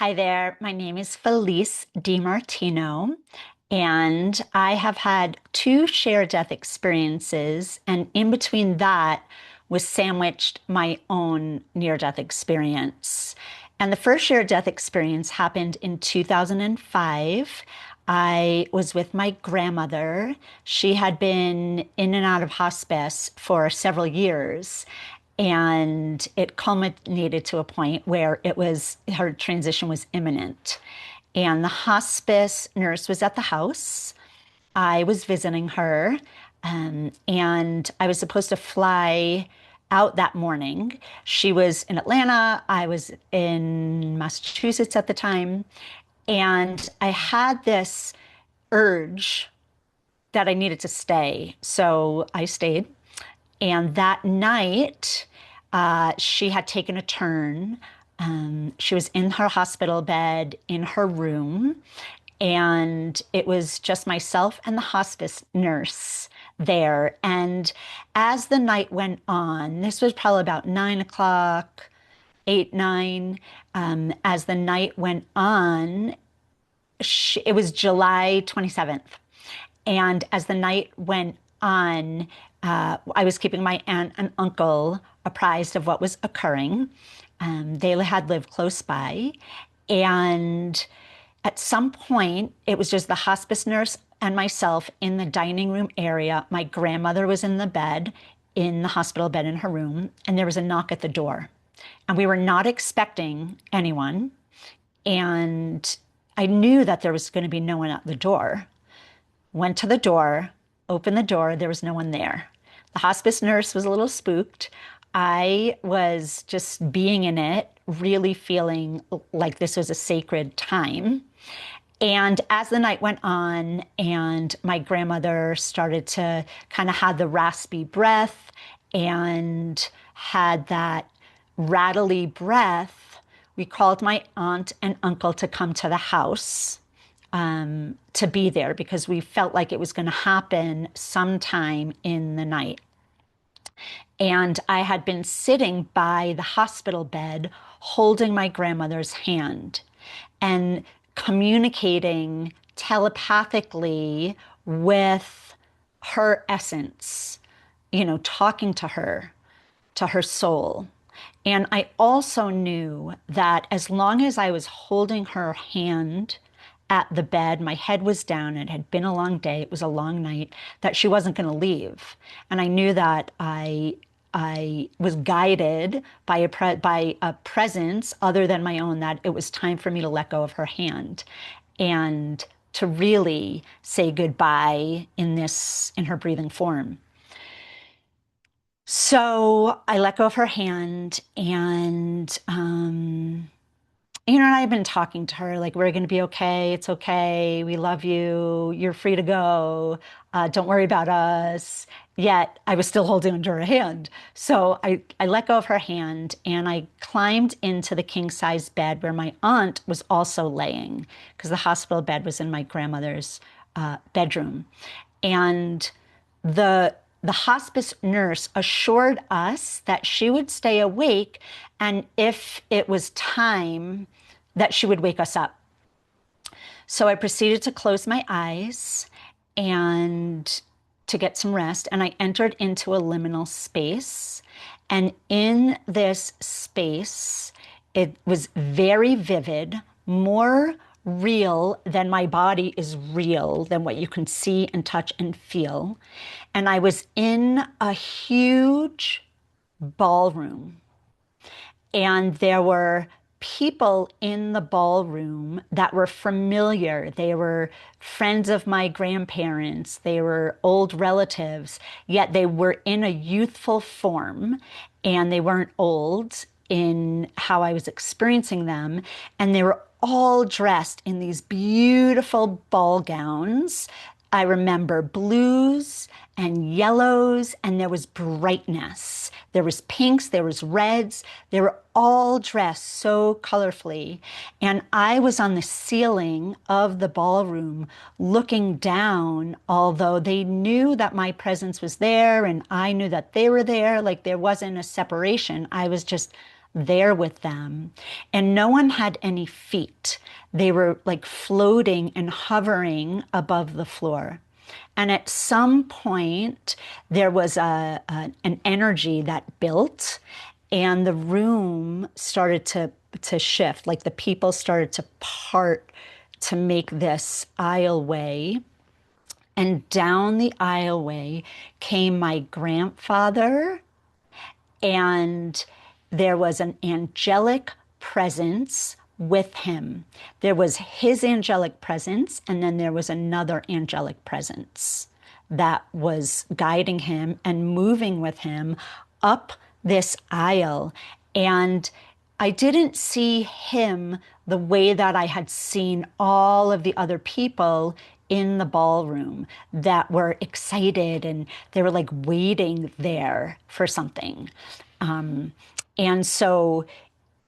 Hi there. My name is Felice DiMartino, and I have had two shared death experiences, and in between that was sandwiched my own near-death experience. And the first shared death experience happened in 2005. I was with my grandmother. She had been in and out of hospice for several years, and it culminated to a point where her transition was imminent. And the hospice nurse was at the house. I was visiting her, and I was supposed to fly out that morning. She was in Atlanta. I was in Massachusetts at the time. And I had this urge that I needed to stay. So I stayed. And that night, she had taken a turn. She was in her hospital bed in her room, and it was just myself and the hospice nurse there. And as the night went on, this was probably about 9 o'clock, 8, 9. As the night went on, it was July 27th. And as the night went on, I was keeping my aunt and uncle apprised of what was occurring. They had lived close by. And at some point, it was just the hospice nurse and myself in the dining room area. My grandmother was in the bed, in the hospital bed in her room, and there was a knock at the door. And we were not expecting anyone. And I knew that there was going to be no one at the door. Went to the door, opened the door, there was no one there. The hospice nurse was a little spooked. I was just being in it, really feeling like this was a sacred time. And as the night went on and my grandmother started to kind of have the raspy breath and had that rattly breath, we called my aunt and uncle to come to the house to be there because we felt like it was going to happen sometime in the night. And I had been sitting by the hospital bed holding my grandmother's hand and communicating telepathically with her essence, talking to her soul. And I also knew that as long as I was holding her hand at the bed, my head was down, it had been a long day, it was a long night, that she wasn't going to leave. And I knew that I was guided by a presence other than my own, that it was time for me to let go of her hand and to really say goodbye in her breathing form. So I let go of her hand, and and I've been talking to her like, we're going to be okay. It's okay. We love you. You're free to go. Don't worry about us. Yet I was still holding onto her hand. So I let go of her hand and I climbed into the king size bed where my aunt was also laying because the hospital bed was in my grandmother's bedroom. And the hospice nurse assured us that she would stay awake, and if it was time, that she would wake us up. So I proceeded to close my eyes and to get some rest, and I entered into a liminal space. And in this space, it was very vivid, more real than my body is real, than what you can see and touch and feel. And I was in a huge ballroom, and there were people in the ballroom that were familiar. They were friends of my grandparents. They were old relatives, yet they were in a youthful form and they weren't old in how I was experiencing them. And they were all dressed in these beautiful ball gowns. I remember blues and yellows, and there was brightness. There was pinks, there was reds. They were all dressed so colorfully. And I was on the ceiling of the ballroom looking down, although they knew that my presence was there and I knew that they were there. Like there wasn't a separation. I was just there with them, and no one had any feet. They were like floating and hovering above the floor. And at some point, there was an energy that built, and the room started to shift. Like the people started to part to make this aisleway. And down the aisleway came my grandfather, and there was an angelic presence with him. There was his angelic presence, and then there was another angelic presence that was guiding him and moving with him up this aisle. And I didn't see him the way that I had seen all of the other people in the ballroom that were excited and they were like waiting there for something. Um, and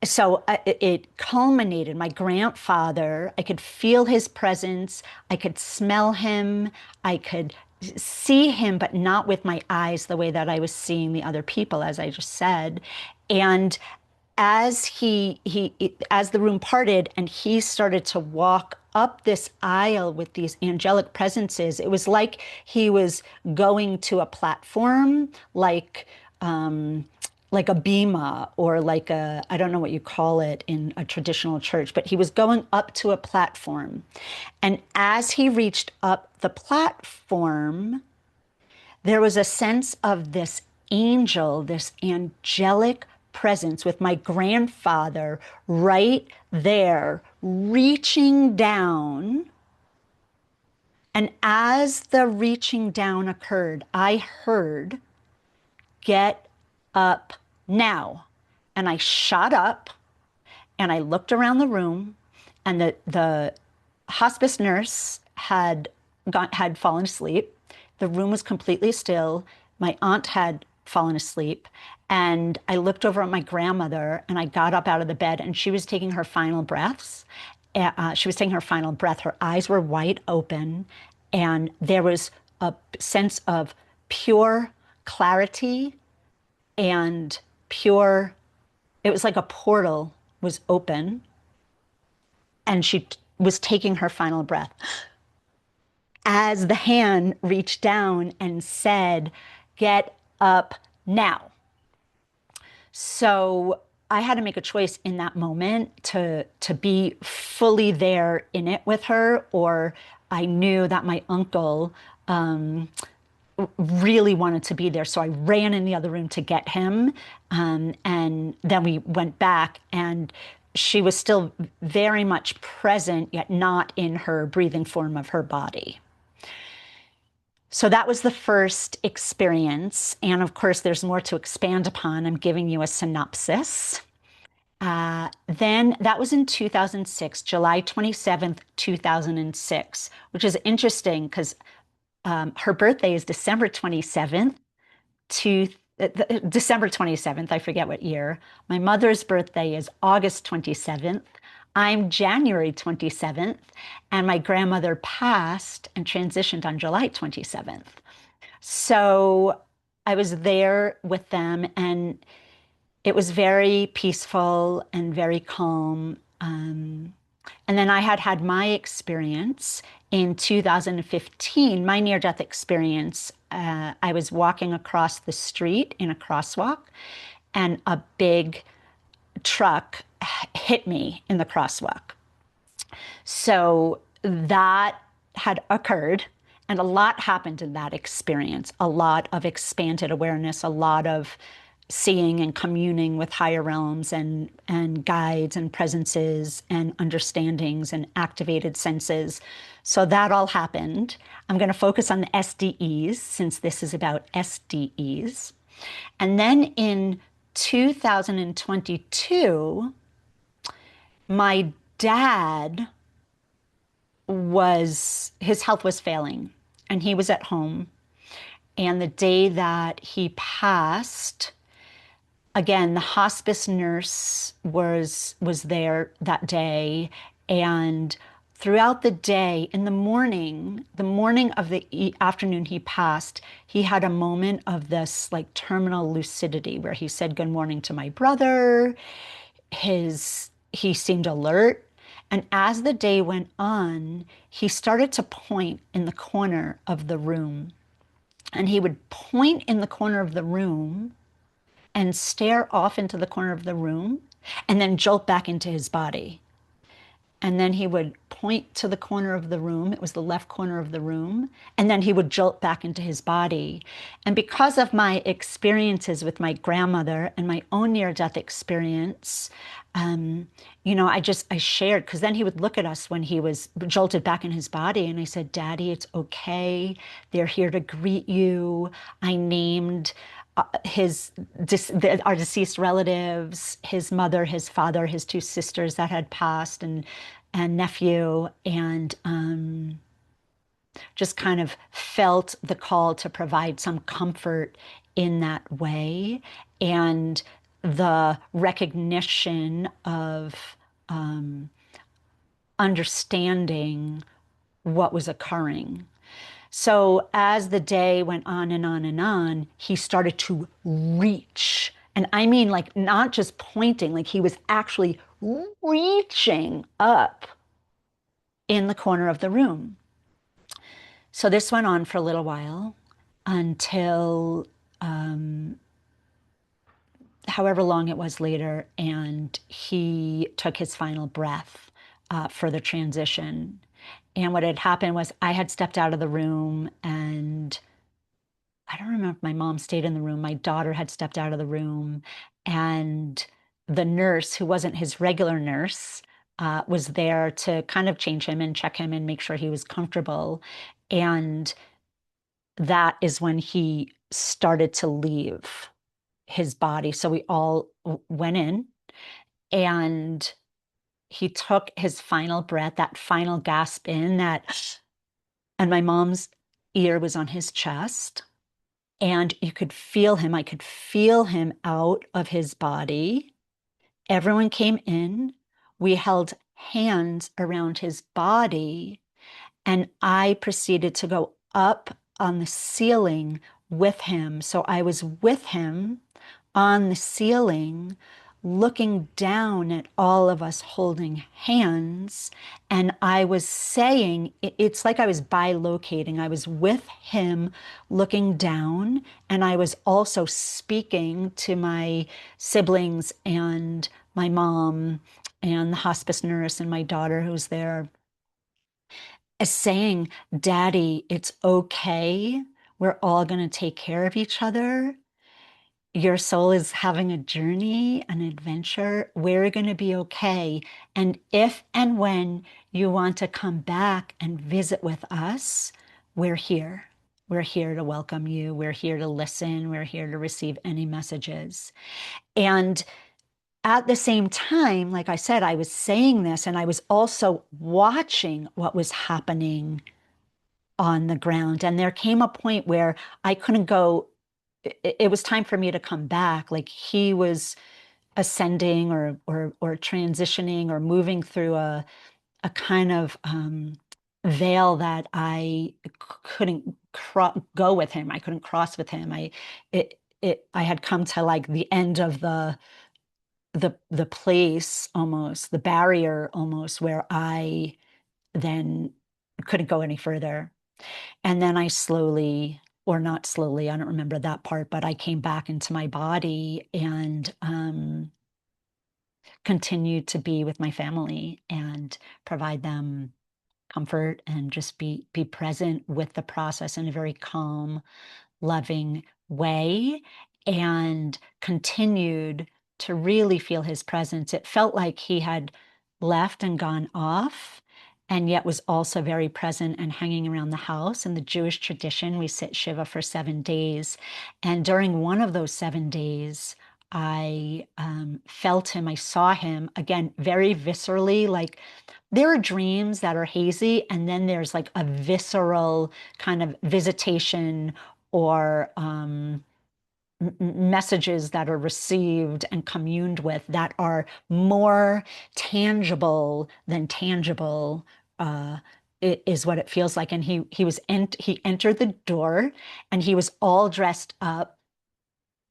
it culminated. My grandfather, I could feel his presence. I could smell him. I could see him, but not with my eyes the way that I was seeing the other people, as I just said. And as as the room parted and he started to walk up this aisle with these angelic presences, it was like he was going to a platform, like a bema or like a, I don't know what you call it in a traditional church, but he was going up to a platform. And as he reached up the platform, there was a sense of this angel, this angelic presence with my grandfather right there, reaching down. And as the reaching down occurred, I heard, "Get up now." And I shot up and I looked around the room, and the hospice nurse had fallen asleep. The room was completely still. My aunt had fallen asleep. And I looked over at my grandmother and I got up out of the bed and she was taking her final breaths. She was taking her final breath. Her eyes were wide open and there was a sense of pure clarity and pure, it was like a portal was open and she was taking her final breath. As the hand reached down and said, "Get up now." So I had to make a choice in that moment to be fully there in it with her, or I knew that my uncle really wanted to be there. So I ran in the other room to get him. And then we went back and she was still very much present, yet not in her breathing form of her body. So that was the first experience. And of course, there's more to expand upon. I'm giving you a synopsis. Then that was in 2006, July 27th, 2006, which is interesting because her birthday is December 27th, December 27th, I forget what year. My mother's birthday is August 27th. I'm January 27th, and my grandmother passed and transitioned on July 27th. So I was there with them, and it was very peaceful and very calm. And then I had my experience in 2015, my near-death experience. I was walking across the street in a crosswalk, and a big truck hit me in the crosswalk. So that had occurred, and a lot happened in that experience. A lot of expanded awareness, a lot of seeing and communing with higher realms and guides and presences and understandings and activated senses. So that all happened. I'm going to focus on the SDEs since this is about SDEs. And then in 2022, my dad his health was failing and he was at home. And the day that he passed, again, the hospice nurse was there that day, and throughout the day, in the morning of the afternoon he passed, he had a moment of this like terminal lucidity where he said good morning to my brother. He seemed alert. And as the day went on, he started to point in the corner of the room. And he would point in the corner of the room and stare off into the corner of the room and then jolt back into his body. And then he would point to the corner of the room. It was the left corner of the room. And then he would jolt back into his body. And because of my experiences with my grandmother and my own near-death experience, I shared, because then he would look at us when he was jolted back in his body. And I said, Daddy, it's okay. They're here to greet you. I named our deceased relatives, his mother, his father, his two sisters that had passed, and nephew, and just kind of felt the call to provide some comfort in that way, and the recognition of understanding what was occurring. So as the day went on and on and on, he started to reach. And I mean, like, not just pointing, like he was actually reaching up in the corner of the room. So this went on for a little while until however long it was later, and he took his final breath for the transition. And what had happened was I had stepped out of the room, and I don't remember if my mom stayed in the room. My daughter had stepped out of the room, and the nurse, who wasn't his regular nurse, was there to kind of change him and check him and make sure he was comfortable. And that is when he started to leave his body. So we all went in, and he took his final breath, that final gasp in, and my mom's ear was on his chest. And you could feel him. I could feel him out of his body. Everyone came in. We held hands around his body, and I proceeded to go up on the ceiling with him. So I was with him on the ceiling, looking down at all of us holding hands. And I was saying, it's like I was bilocating. I was with him looking down, and I was also speaking to my siblings and my mom and the hospice nurse and my daughter who's there, as saying, Daddy, it's okay. We're all going to take care of each other. Your soul is having a journey, an adventure. We're going to be okay. And if and when you want to come back and visit with us, we're here. We're here to welcome you. We're here to listen. We're here to receive any messages. And at the same time, like I said, I was saying this, and I was also watching what was happening on the ground. And there came a point where I couldn't go. It was time for me to come back. Like he was ascending or transitioning or moving through a kind of veil that I couldn't go with him. I couldn't cross with him. I had come to like the end of the place, almost the barrier, almost, where I then couldn't go any further. And then I slowly, or not slowly, I don't remember that part, but I came back into my body and continued to be with my family and provide them comfort and just be present with the process in a very calm, loving way, and continued to really feel his presence. It felt like he had left and gone off, and yet was also very present and hanging around the house. In the Jewish tradition, we sit Shiva for 7 days. And during one of those 7 days, I felt him, I saw him, again, very viscerally. Like there are dreams that are hazy, and then there's like a visceral kind of visitation or messages that are received and communed with that are more tangible than tangible is what it feels like. And he entered the door, and he was all dressed up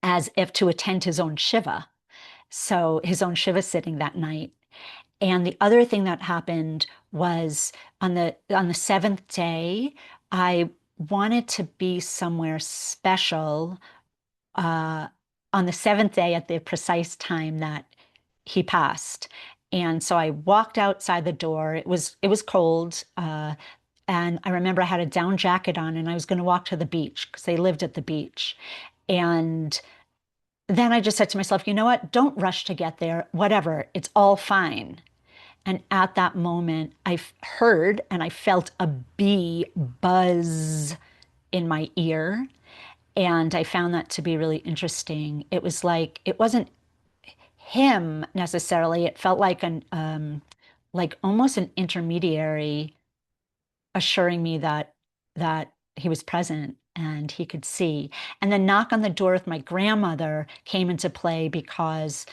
as if to attend his own Shiva. So his own Shiva sitting that night. And the other thing that happened was on the seventh day, I wanted to be somewhere special uh, on the seventh day at the precise time that he passed. And so I walked outside the door. It was cold, and I remember I had a down jacket on, and I was going to walk to the beach because they lived at the beach. And then I just said to myself, you know what? Don't rush to get there. Whatever, it's all fine. And at that moment, I heard and I felt a bee buzz in my ear. And I found that to be really interesting. It was like, it wasn't him necessarily. It felt like almost an intermediary assuring me that he was present and he could see. And the knock on the door with my grandmother came into play because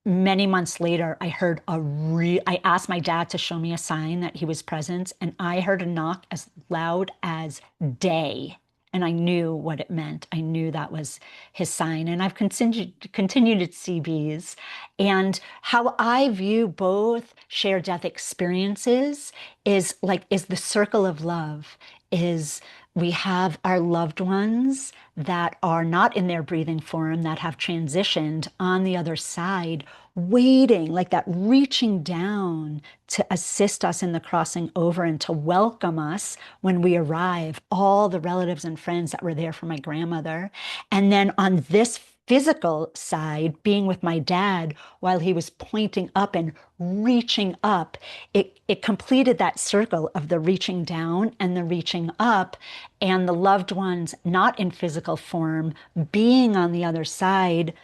many months later, I asked my dad to show me a sign that he was present, and I heard a knock as loud as day. And I knew what it meant. I knew that was his sign. And I've continued to see bees. And how I view both shared death experiences is the circle of love, is we have our loved ones that are not in their breathing form, that have transitioned on the other side, waiting, like that, reaching down to assist us in the crossing over and to welcome us when we arrive, all the relatives and friends that were there for my grandmother. And then on this physical side, being with my dad while he was pointing up and reaching up, it completed that circle of the reaching down and the reaching up, and the loved ones not in physical form being on the other side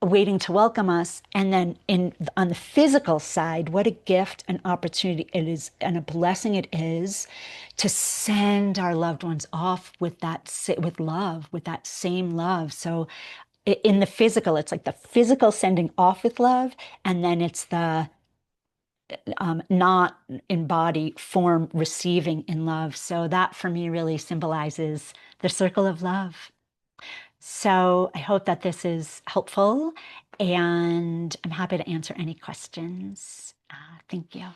waiting to welcome us. And then on the physical side, what a gift and opportunity it is and a blessing it is to send our loved ones off with love, with that same love. So in the physical, it's like the physical sending off with love, and then it's the not in body form receiving in love. So that for me really symbolizes the circle of love. So I hope that this is helpful, and I'm happy to answer any questions. Thank you.